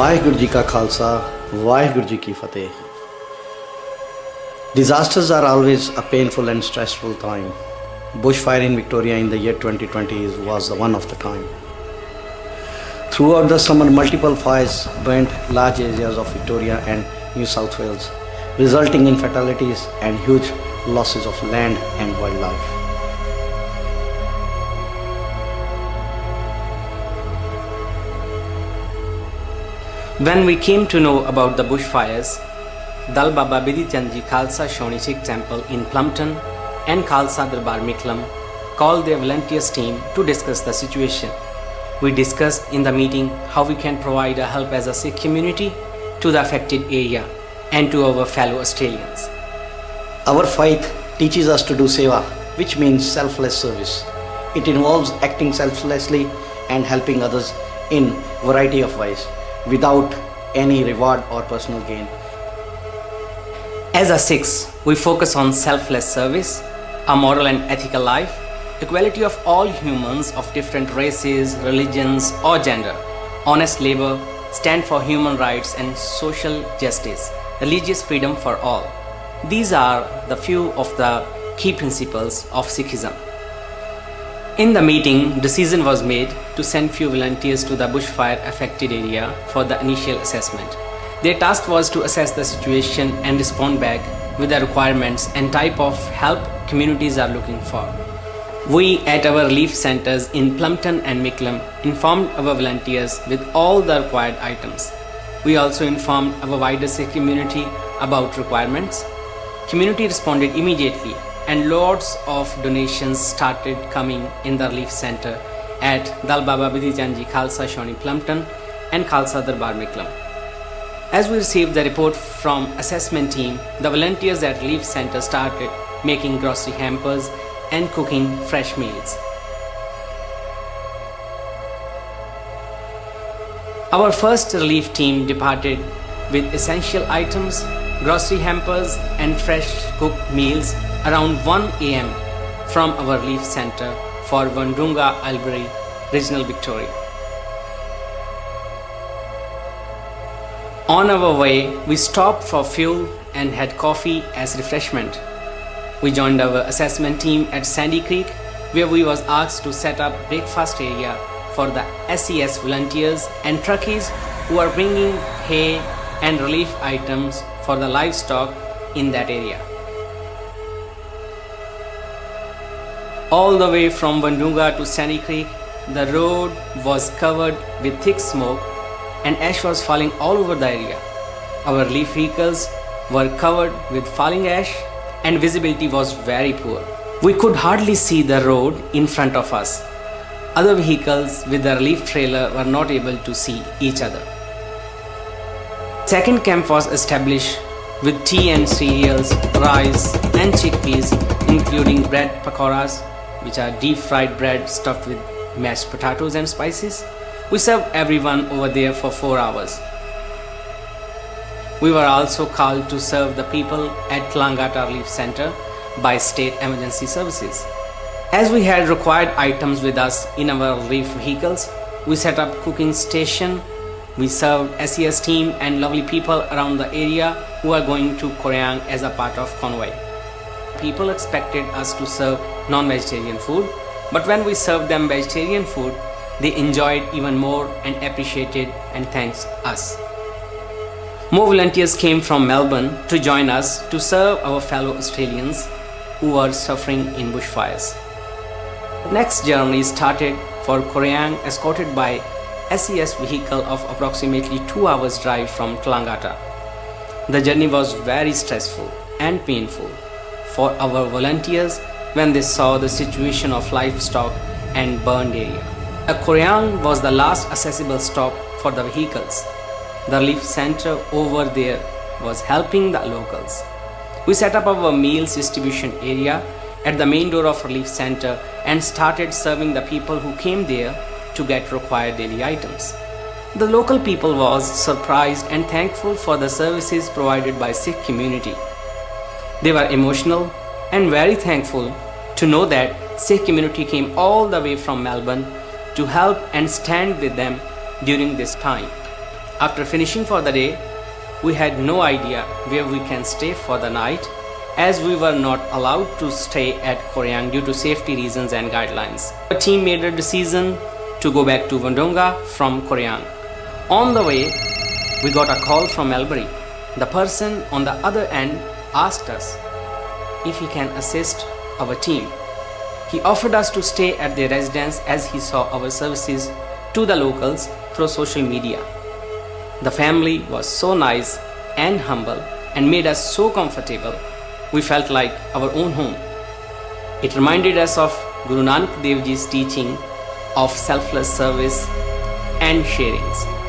ਵਾਹਿਗੁਰੂ ਜੀ ਕਾ ਖਾਲਸਾ ਵਾਹਿਗੁਰੂ ਜੀ ਕੀ ਫਤਿਹ. Disasters are always a painful and stressful time. Bushfire in Victoria in the year 2020 was the one of the time. Throughout the summer, multiple fires burned large areas of Victoria and New South Wales, resulting in fatalities and huge losses of land and wildlife. When we came to know about the bushfires, Dal Baba Bidhi Chand Ji Khalsa Shaouni Sikh Temple in Plumpton and Khalsa Darbar Miklam called their volunteers team to discuss the situation. We discussed in the meeting how we can provide a help as a Sikh community to the affected area and to our fellow Australians. Our faith teaches us to do seva, which means selfless service. It involves acting selflessly and helping others in variety of ways, without any reward or personal gain. As a Sikhs, we focus on selfless service, a moral and ethical life, equality of all humans of different races, religions or gender, honest labor, stand for human rights and social justice, religious freedom for all. These are the few of the key principles of Sikhism. In the meeting, decision was made to send few volunteers to the bushfire affected area for the initial assessment. Their task was to assess the situation and respond back with the requirements and type of help communities are looking for. We at our relief centers in Plumpton and Miklam informed our volunteers with all the required items. We also informed our wider Sikh community about requirements. Community responded immediately and lots of donations started coming in the relief center at Dal Baba Bidhi Chand Ji Khalsa Shaouni Plumpton and Khalsa Darbar Miklam. As we received the report from assessment team, the volunteers at relief center started making grocery hampers and cooking fresh meals. Our first relief team departed with essential items, grocery hampers and fresh cooked meals around 1 a.m. from our relief center for Wandunga, Albury, Regional Victoria. On our way, we stopped for fuel and had coffee as refreshment. We joined our assessment team at Sandy Creek, where we was asked to set up breakfast area for the SES volunteers and truckies who are bringing hay and relief items for the livestock in that area. All the way from Wandunga to Sandy Creek, the road was covered with thick smoke and ash was falling all over the area. Our relief vehicles were covered with falling ash and visibility was very poor. We could hardly see the road in front of us. Other vehicles with the relief trailer were not able to see each other. Second camp was established with tea and cereals, rice and chickpeas, including bread pakoras, which are deep fried bread stuffed with mashed potatoes and spices. We served everyone over there for 4 hours. We were also called to serve the people at Tlangata Relief Center by State Emergency Services. As we had required items with us in our relief vehicles, we set up cooking station. We served SES team and lovely people around the area who are going to Koreang as a part of convoy. People expected us to serve non-vegetarian food, but when we served them vegetarian food, they enjoyed even more and appreciated and thanked us. More volunteers came from Melbourne to join us to serve our fellow Australians who were suffering in bushfires. Next journey started for Koreang, escorted by SES vehicle of approximately 2 hours drive from Tlangata. The journey was very stressful and painful for our volunteers when they saw the situation of livestock and burned area. Koreang was the last accessible stop for the vehicles. The relief center over there was helping the locals. We set up our meals distribution area at the main door of relief center and started serving the people who came there to get required daily items. The local people was surprised and thankful for the services provided by Sikh community. They were emotional and very thankful to know that Sikh community came all the way from Melbourne to help and stand with them during this time. After finishing for the day, we had no idea where we can stay for the night, as we were not allowed to stay at Koryang due to safety reasons and guidelines. The team made a decision to go back to Wandonga from Koryang. On the way, we got a call from Albury. The person on the other end asked us if he can assist our team. He offered us to stay at their residence as he saw our services to the locals through social media. The family was so nice and humble and made us so comfortable. We felt like our own home. It reminded us of Guru Nanak Dev Ji's teaching of selfless service and sharings.